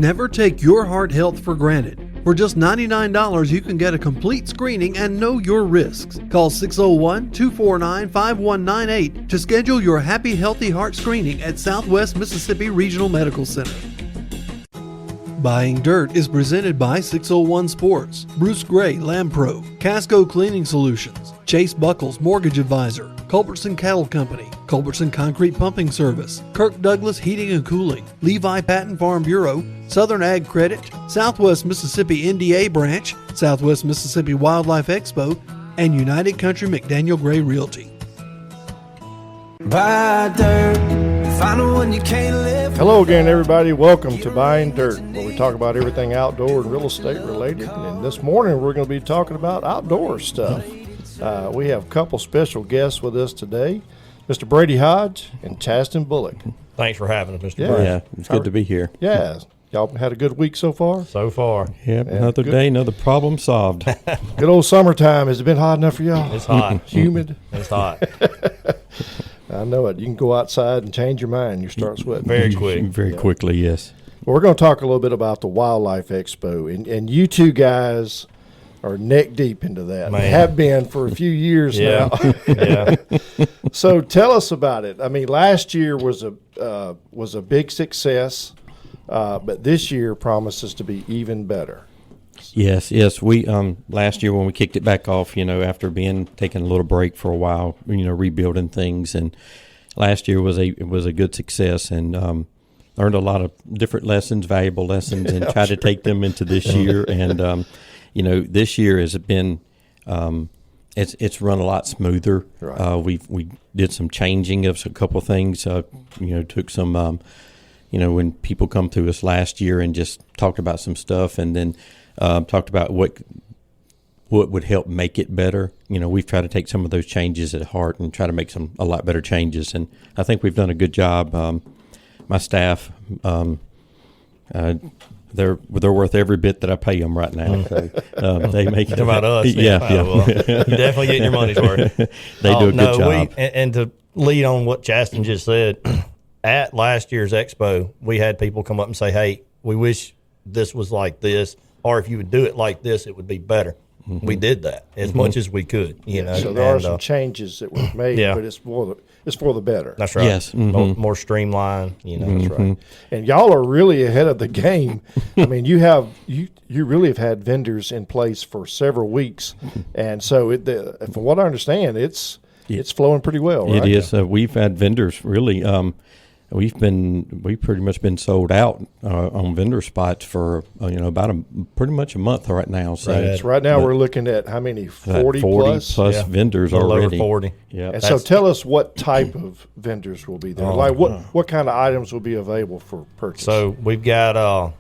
Never take your heart health for granted. For just $99, you can get a complete screening and know your risks. Call 601-249-5198 to schedule your Happy Healthy Heart screening at Southwest Mississippi Regional Medical Center. Buying Dirt is presented by 601 Sports, Bruce Gray Lampro, Casco Cleaning Solutions, Chase Buckles Mortgage Advisor, Culbertson Cattle Company, Culbertson Concrete Pumping Service, Kirk Douglas Heating and Cooling, Levi Patton Farm Bureau, Southern Ag Credit, Southwest Mississippi NDA Branch, Southwest Mississippi Wildlife Expo, and United Country McDaniel Gray Realty. Buy dirt, find one you can't live. Hello again, everybody. Welcome to Buying Dirt, where we talk about everything outdoor and real estate related. And this morning, we're going to be talking about outdoor stuff. We have a couple special guests with us today, Mr. Brady Hodge and Chaston Bullock. Thanks for having us, Mr. Brady. Yeah, it's good to be here. Yeah. Y'all had a good week so far? So far. Yep, another day, another problem solved. Good old summertime. Has it been hot enough for y'all? It's hot. Humid? It's hot. I know it. You can go outside and change your mind. You start sweating. Very quick. Very quickly, yes. Well, we're going to talk a little bit about the Wildlife Expo. And you two guys are neck deep into that. Man. Have been for a few years now. Yeah. So tell us about it. I mean, last year was a big success, but this year promises to be even better. Yes. We last year when we kicked it back off, after taking a little break for a while, rebuilding things, and last year was a good success, and learned a lot of different lessons, valuable lessons, and tried to take them into this year. And this year has been it's run a lot smoother. Right. We did some changing of a couple of things. Took some when people come to us last year and just talked about some stuff, and then talked about what would help make it better. We've tried to take some of those changes at heart and try to make a lot better changes, and I think we've done a good job. My staff, they're worth every bit that I pay them right now. So they make it about us. Yeah. Well, you're definitely getting your money's worth. They do a good job. And to lead on what Chaston just said, at last year's expo, we had people come up and say, "Hey, we wish this was like this, or if you would do it like this, it would be better." Mm-hmm. We did that as much as we could. So there are some changes that were made, but it's for the better. That's right. Yes. Mm-hmm. More streamlined. That's right. And y'all are really ahead of the game. I mean, you really have had vendors in place for several weeks, and so from what I understand, it's flowing pretty well. Right? It is. We've had vendors really. We've pretty much been sold out on vendor spots for about pretty much a month right now. So right now we're looking at how many 40 plus vendors already. Over 40. Yeah. And so tell us what type of vendors will be there. What kind of items will be available for purchase? So we've got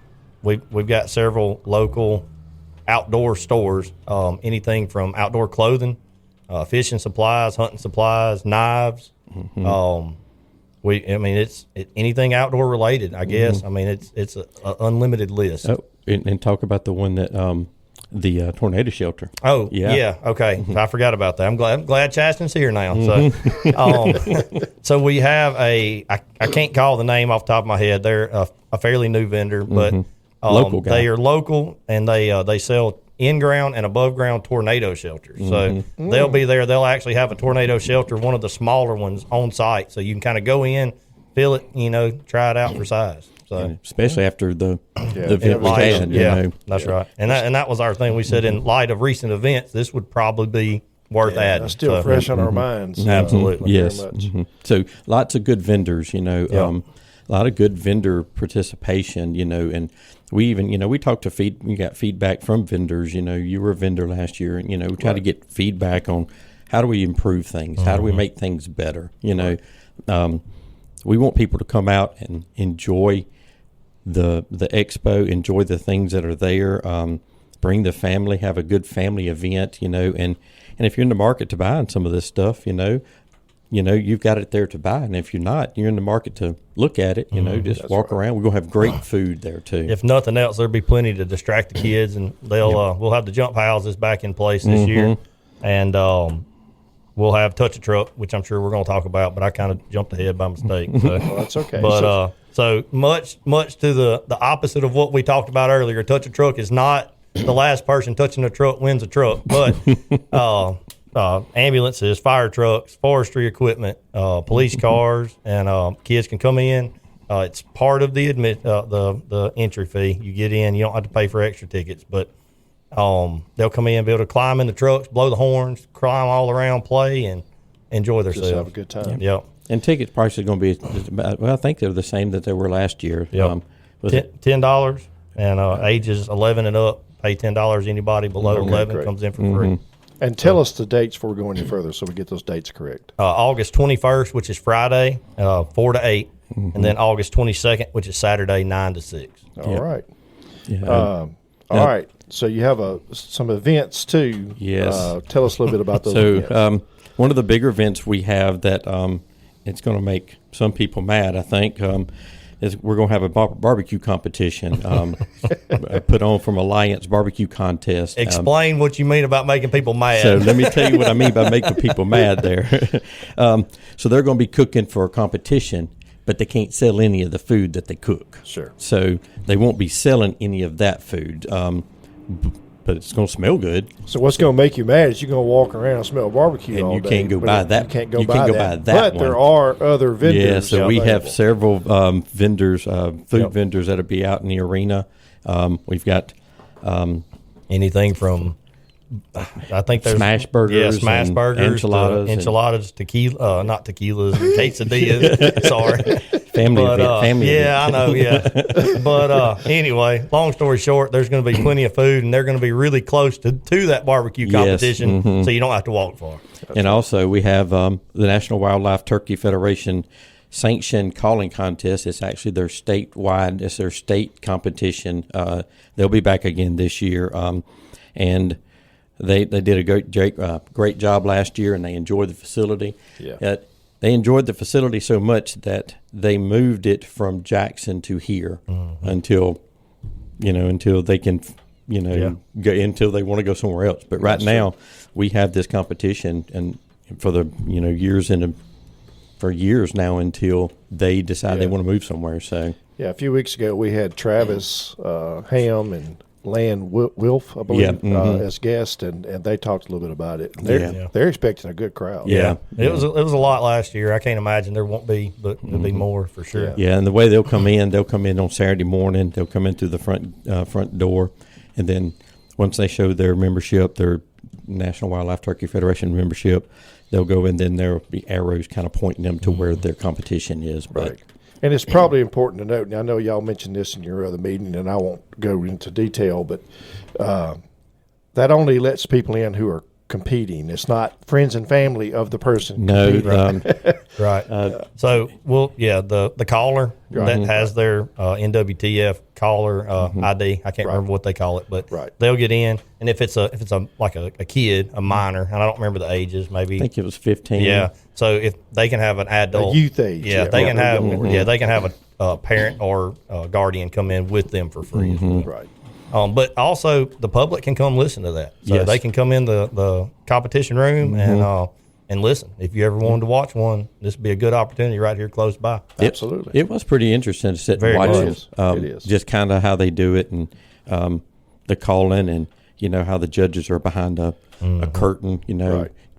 we've got several local outdoor stores. Anything from outdoor clothing, fishing supplies, hunting supplies, knives. Mm-hmm. It's anything outdoor related, I guess. Mm-hmm. I mean, it's an unlimited list. Oh, and talk about the one that the tornado shelter. Oh, yeah. Okay, mm-hmm. I forgot about that. I'm glad Chaston's here now. Mm-hmm. So we have I can't call the name off the top of my head. They're a fairly new vendor, but local guy. They are local, and they sell in-ground and above-ground tornado shelters. So they'll be there. They'll actually have a tornado shelter, one of the smaller ones, on site. So you can kind of go in, feel it, try it out for size. So especially after the event we had. That's right. And that was our thing. We said in light of recent events, this would probably be worth adding. That's still fresh on our minds. Absolutely. Yes. Mm-hmm. So lots of good vendors, a lot of good vendor participation, and we even, we talked to we got feedback from vendors. You were a vendor last year, and we try to get feedback on how do we improve things, how do we make things better. We want people to come out and enjoy the expo, enjoy the things that are there, bring the family, have a good family event, and if you're in the market to buy some of this stuff, you've got it there to buy. And if you're not, you're in the market to look at it, just walk around. We're going to have great food there too. If nothing else, there'll be plenty to distract the kids, and we'll have the jump houses back in place this year. And we'll have Touch a Truck, which I'm sure we're going to talk about, but I kind of jumped ahead by mistake. So. Well, that's okay. But So much to the opposite of what we talked about earlier. Touch a Truck is not the last person touching a truck wins a truck, but ambulances, fire trucks, forestry equipment, police cars, and kids can come in. It's part of the entry fee. You get in, you don't have to pay for extra tickets, but they'll come in, be able to climb in the trucks, blow the horns, climb all around, play, and enjoy themselves. Just have a good time. Yep. And ticket prices are going to be just about, well, I think they're the same that they were last year. Yep. $10, and ages 11 and up pay $10. Anybody below 11 great. comes in for free. And tell us the dates before we go any further so we get those dates correct. August 21st, which is Friday, 4 to 8, and then August 22nd, which is Saturday, 9 to 6. All right. Yeah. All right. So you have some events too. Yes. Tell us a little bit about those events. So one of the bigger events we have that it's going to make some people mad, I think, is we're going to have a barbecue competition put on from Alliance Barbecue Contest. Explain what you mean about making people mad. So let me tell you what I mean by making people mad there. So they're going to be cooking for a competition, but they can't sell any of the food that they cook. Sure. So they won't be selling any of that food, but it's going to smell good. So what's going to make you mad is you're going to walk around and smell barbecue And all you day. can't go but buy that. You can't go You buy can't go that. buy that But there one. are other vendors. Yeah, so we have available. several vendors, food vendors that'll be out in the arena. We've got anything from, I think there's smash burgers, smash and burgers, enchiladas, tequila, not tequilas, quesadillas. Sorry, family but, event. Family yeah, event. I know, yeah. But anyway, long story short, there's going to be plenty of food, and they're going to be really close to that barbecue competition, so you don't have to walk far. And also we have the National Wildlife Turkey Federation sanctioned calling contest. It's actually their statewide. It's their state competition. They'll be back again this year, and they did a great job last year, and they enjoyed the facility. Yeah. They enjoyed the facility so much that they moved it from Jackson to here until they can, go until they want to go somewhere else. But right now, we have this competition, and for the for years now until they decide they want to move somewhere. So a few weeks ago we had Travis Ham and Lan Wilf, I believe, as guests, and they talked a little bit about it. And they're expecting a good crowd. Yeah. It was a lot last year. I can't imagine there won't be, but there'll be more for sure. Yeah, and the way they'll come in on Saturday morning. They'll come in through the front door, and then once they show their membership, their National Wildlife Turkey Federation membership, they'll go, and then there'll be arrows kind of pointing them to where their competition is. Right. And it's probably important to note, and I know y'all mentioned this in your other meeting, and I won't go into detail, but that only lets people in who are competing. It's not friends and family of the person competing. Right. So, the caller that has their NWTF caller ID, I can't remember what they call it, but they'll get in. And if it's a kid, a minor, and I don't remember the ages, maybe I think it was 15. Yeah. So if they can have an adult, a youth age, they can have a parent or a guardian come in with them for free. Right. But also the public can come listen to that. So they can come in the competition room and listen. If you ever wanted to watch one, this would be a good opportunity right here close by. Absolutely. It was pretty interesting to sit and watch it is. Just kind of how they do it, and the calling, and how the judges are behind a curtain,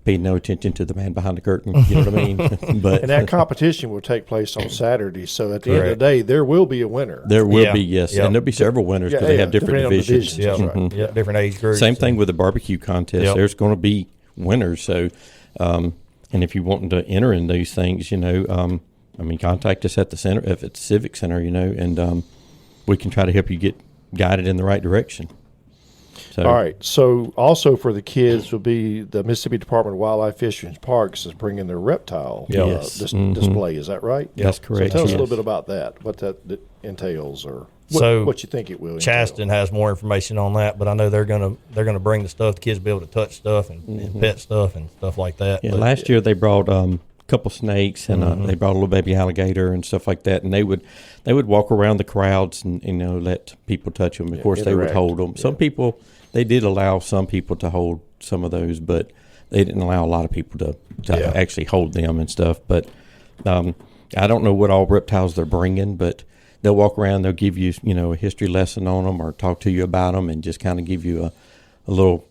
paying no attention to the man behind the curtain. You know what I mean? But and that competition will take place on Saturday. So at the end of the day, there will be a winner. There will be, yes. And there'll be several winners because they have different divisions. Different age groups. Same thing with the barbecue contest. There's going to be winners. So, and if you want to enter in these things, contact us at the center, if it's Civic Center, and we can try to help you get guided in the right direction. So, all right. So also for the kids will be the Mississippi Department of Wildlife, Fisheries, and Parks is bringing their reptile display. Is that right? That's correct. So tell us a little bit about that, what that entails, or what you think it will. Chasten has more information on that, but I know they're gonna bring the stuff. The kids will be able to touch stuff and pet stuff and stuff like that. Yeah, last year they brought a couple snakes and they brought a little baby alligator and stuff like that, and they would walk around the crowds and let people touch them. Of course, they would hold them. Some people. They did allow some people to hold some of those, but they didn't allow a lot of people to actually hold them and stuff. But I don't know what all reptiles they're bringing, but they'll walk around. They'll give you, a history lesson on them or talk to you about them and just kind of give you a little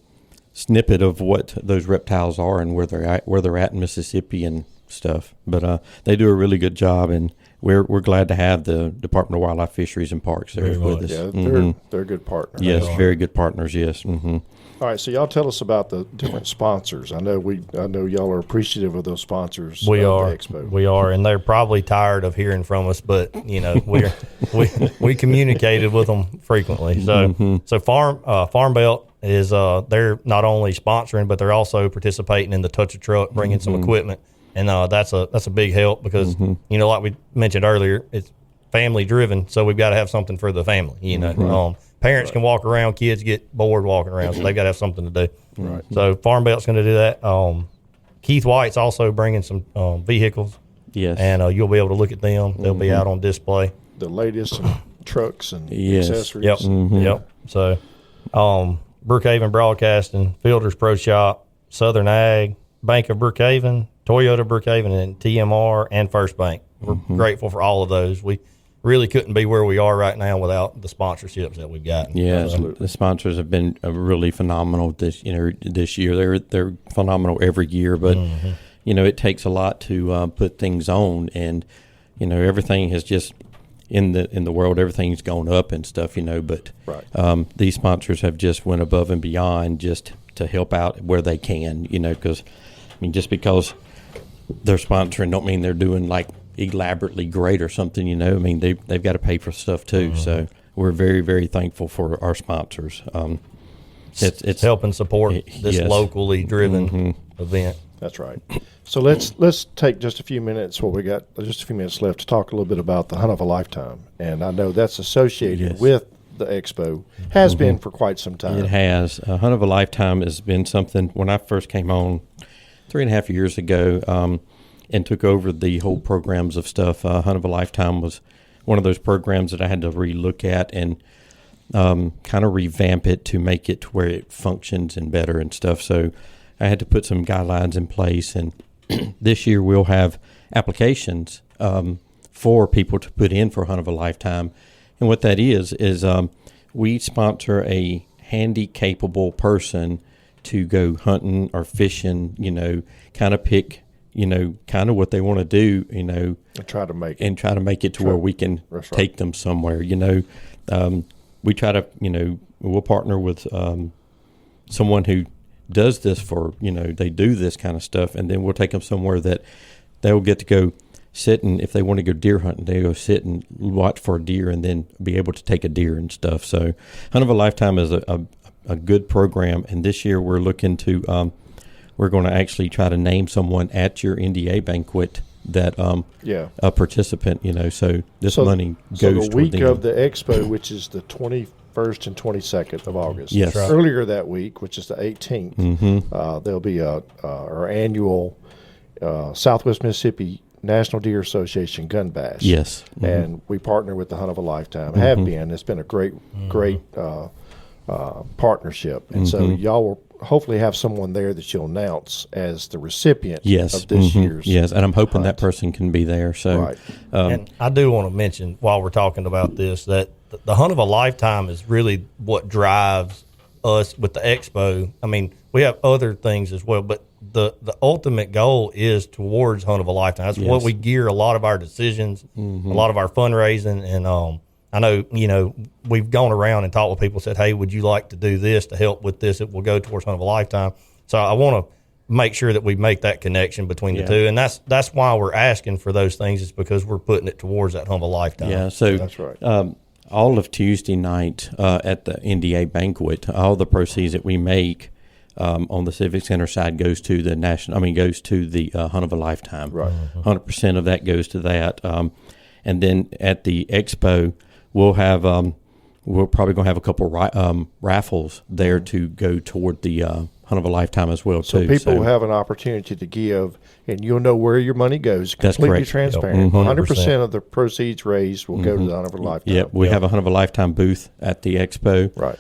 snippet of what those reptiles are and where they're at in Mississippi and stuff. But they do a really good job, and we're glad to have the Department of Wildlife, Fisheries, and Parks there with us. Yeah, they're a good partner. Yes, very good partners. Yes. All right, so y'all tell us about the different sponsors. I know y'all are appreciative of those sponsors. We of are. the Expo. We are, and they're probably tired of hearing from us, but we communicated with them frequently. So Farm Belt is they're not only sponsoring, but they're also participating in the Touch a Truck, bringing some equipment, and that's a big help because like we mentioned earlier, it's family driven, so we've got to have something for the family. Parents can walk around, kids get bored walking around, so they've got to have something to do. Right. So Farm Belt's going to do that. Keith White's also bringing some vehicles. Yes. And you'll be able to look at them. They'll be out on display. The latest trucks and Yes. accessories. Yep. Yep. So Brookhaven Broadcasting, Fielder's Pro Shop, Southern Ag, Bank of Brookhaven, Toyota Brookhaven, and TMR and First Bank. We're grateful for all of those. We really couldn't be where we are right now without the sponsorships that we've gotten. Yeah, Absolutely. the sponsors have been really phenomenal this year. They're phenomenal every year, but it takes a lot to put things on, and everything has just in the world, everything's gone up and stuff. But Right. These sponsors have just went above and beyond just to help out where they can. Because just because they're sponsoring don't mean they're doing like elaborately great or something. They've got to pay for stuff too. So we're very, very thankful for our sponsors. It's helping support this yes. locally driven event. That's right. So let's take just a few minutes. We got just a few minutes left to talk a little bit about the Hunt of a Lifetime, and I know that's associated Yes. with the Expo. Has been for quite some time. It has. Hunt of a Lifetime has been something. When I first came on 3.5 years ago, and took over the whole programs of stuff, Hunt of a Lifetime was one of those programs that I had to relook at and kind of revamp it to make it to where it functions and better and stuff. So I had to put some guidelines in place, and this year we'll have applications for people to put in for Hunt of a Lifetime. And what that is we sponsor a handy-capable person to go hunting or fishing, kind of pick kind of what they want to do, And try to make it. To where we can take them somewhere. We try to, we'll partner with someone who does this for, they do this kind of stuff, and then we'll take them somewhere that they'll get to go sit, and if they want to go deer hunting, they go sit and watch for a deer and then be able to take a deer and stuff. So Hunt of a Lifetime is a good program, and this year we're looking to we're going to actually try to name someone at your NDA banquet that a participant, so this money goes so the toward week them. of the Expo, which is the 21st and 22nd of August. Yes. Right. Earlier that week, which is the 18th, there'll be our annual Southwest Mississippi National Deer Association Gun Bash. Yes. And we partner with the Hunt of a Lifetime. Have been. It's been a great partnership. And so y'all will hopefully have someone there that you'll announce as the recipient of this year's. Yes, and I'm hoping hunt. that person can be there. So, Right. And I do want to mention while we're talking about this that the Hunt of a Lifetime is really what drives us with the Expo. I mean, we have other things as well, but the ultimate goal is towards Hunt of a Lifetime. That's what we gear a lot of our decisions, a lot of our fundraising, and I know, we've gone around and talked with people, said, hey, would you like to do this to help with this? It will go towards Hunt of a Lifetime. So I want to make sure that we make that connection between the two. And that's why we're asking for those things, is because we're putting it towards that Hunt of a Lifetime. Yeah, so That's right. All of Tuesday night at the NDA banquet, all the proceeds that we make on the Civic Center side goes to the Hunt of a Lifetime. Right. 100% of that goes to that. And then at the Expo, we'll have we're probably going to have a couple raffles there to go toward the Hunt of a Lifetime as well. So people will have an opportunity to give, and you'll know where your money goes. That's Completely correct. transparent. Yep. 100% of the proceeds raised will go to the Hunt of a Lifetime. Yep, we have a Hunt of a Lifetime booth at the Expo. Right.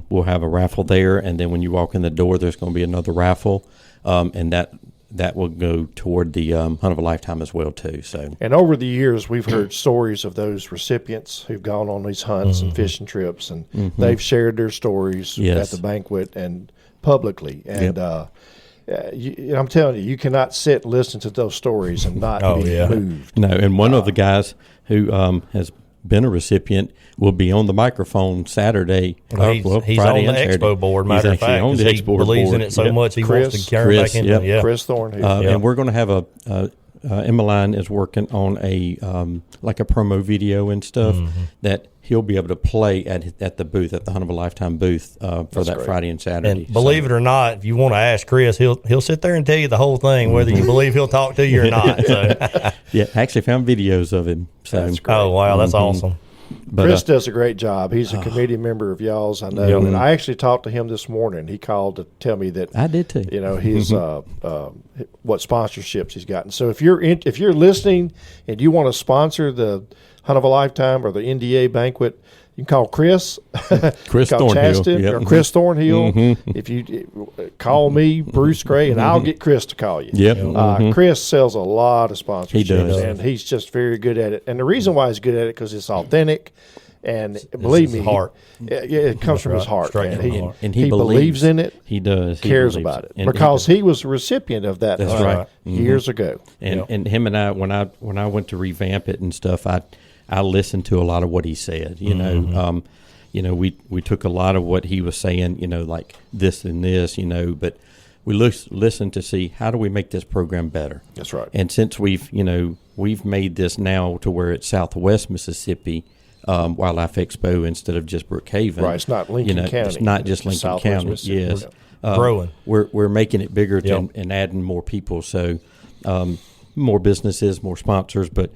We'll have a raffle there, and then when you walk in the door, there's going to be another raffle, and that that will go toward the Hunt of a Lifetime as well too. So, and over the years, we've heard stories of those recipients who've gone on these hunts and fishing trips, and they've shared their stories at the banquet and publicly. And I'm telling you, you cannot sit and listen to those stories and not be moved. No, and one of the guys who has been a recipient will be on the microphone Saturday. He's Friday on the Saturday. Expo board, matter of fact, on the he Expo believes board. in it so much he wants to carry back into it. Chris Thornhill. And we're going to have Emmeline is working on a like a promo video and stuff that he'll be able to play at the booth, at the Hunt of a Lifetime booth for that Friday and Saturday. And believe it or not, if you want to ask Chris, he'll sit there and tell you the whole thing, whether you believe he'll talk to you or not. So. Yeah, I actually found videos of him. So. That's great. Oh, wow, that's awesome. But, Chris does a great job. He's a committee member of y'all's, I know. And I actually talked to him this morning. He called to tell me that I did too. You know, his what sponsorships he's gotten. So if you're listening and you want to sponsor the Hunt of a Lifetime or the NDA banquet, you can call Chris Thornhill, Chaston or Chris Thornhill. If you call me, Bruce Gray, and I'll get Chris to call you. Yep. Chris sells a lot of sponsorships. He does. And he's just very good at it. And the reason why he's good at it because it's authentic. And believe me, heart. It comes from his heart. Straight Man. from the heart. And he believes in it. He does. He cares believes about it And because he was a recipient of that. That's right. Years ago. And him and I, when I went to revamp it and stuff, I listened to a lot of what he said. You know, we took a lot of what he was saying. You know, like this and this. You know, but we listened to see how do we make this program better. That's right. And since we've made this now to where it's Southwest Mississippi Wildlife Expo instead of just Brookhaven. Right. It's not Lincoln County. It's not just Lincoln Southwest County. Mississippi. Yes. Growing. We're making it bigger and adding more people. So more businesses, more sponsors, but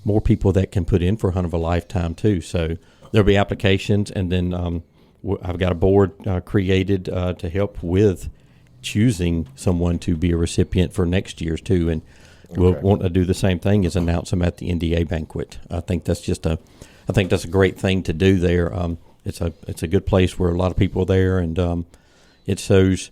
more people that can put in for Hunt of a Lifetime too. So there'll be applications, and then I've got a board created to help with choosing someone to be a recipient for next year's too, and we'll want to do the same thing as announce them at the NDA banquet. I think that's a great thing to do there. It's a good place where a lot of people are there, and it shows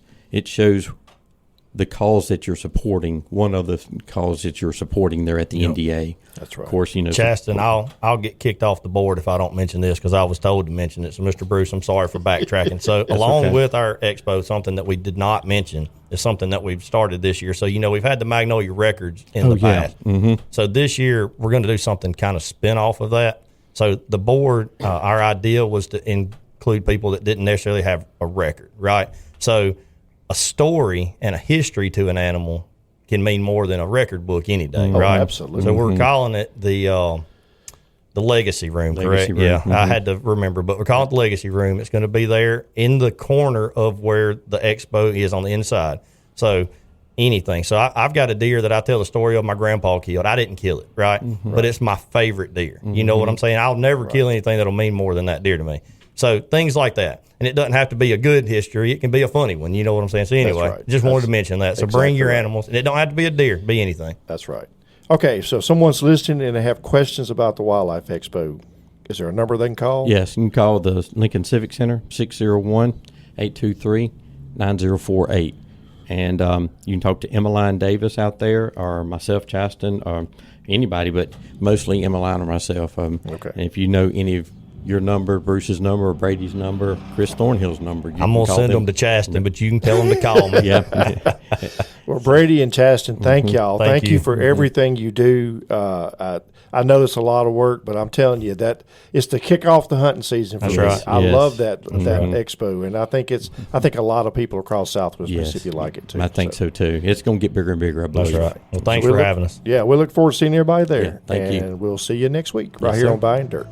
the cause that you're supporting. One of the cause that you're supporting there at the NDA. That's right. Of course, Chaston, I'll get kicked off the board if I don't mention this because I was told to mention it. So, Mr. Bruce, I'm sorry for backtracking. So, along with our expo, something that we did not mention is something that we've started this year. So, we've had the Magnolia Records in the past. So, this year we're going to do something kind of spin off of that. So, the board, our idea was to include people that didn't necessarily have a record, right? So, a story and a history to an animal can mean more than a record book any day, right? Absolutely. So we're calling it the Legacy Room, correct? Room. Yeah, I had to remember, but we're calling it the Legacy Room. It's going to be there in the corner of where the expo is on the inside. So anything. So I've got a deer that I tell the story of my grandpa killed. I didn't kill it, right? But it's my favorite deer. You know what I'm saying? I'll never kill anything that'll mean more than that deer to me. So things like that. And it doesn't have to be a good history. It can be a funny one. You know what I'm saying? So anyway, right. just wanted to mention that. So bring exactly your right. animals. And it don't have to be a deer. Be anything. That's right. Okay, so if someone's listening and they have questions about the Wildlife Expo, is there a number they can call? Yes, you can call the Lincoln Civic Center, 601-823-9048. And you can talk to Emmeline Davis out there, or myself, Chaston, or anybody, but mostly Emmeline or myself. And if you know any of your number, Bruce's number, or Brady's number, Chris Thornhill's number, I'm going to send them to Chaston, but you can tell them to call me. Yeah. Well, Brady and Chaston, thank y'all. Thank you you for everything you do. I know it's a lot of work, but I'm telling you that it's to kick off the hunting season for That's me. right. I Yes. love that expo, and I think a lot of people across Southwest Yes. Mississippi like it too. I think so too. It's going to get bigger and bigger, I believe. That's right. Well, thanks for having us. Yeah, we look forward to seeing everybody there. Yeah, thank you. And we'll see you next week right Yes, here sir. on Buying Dirt.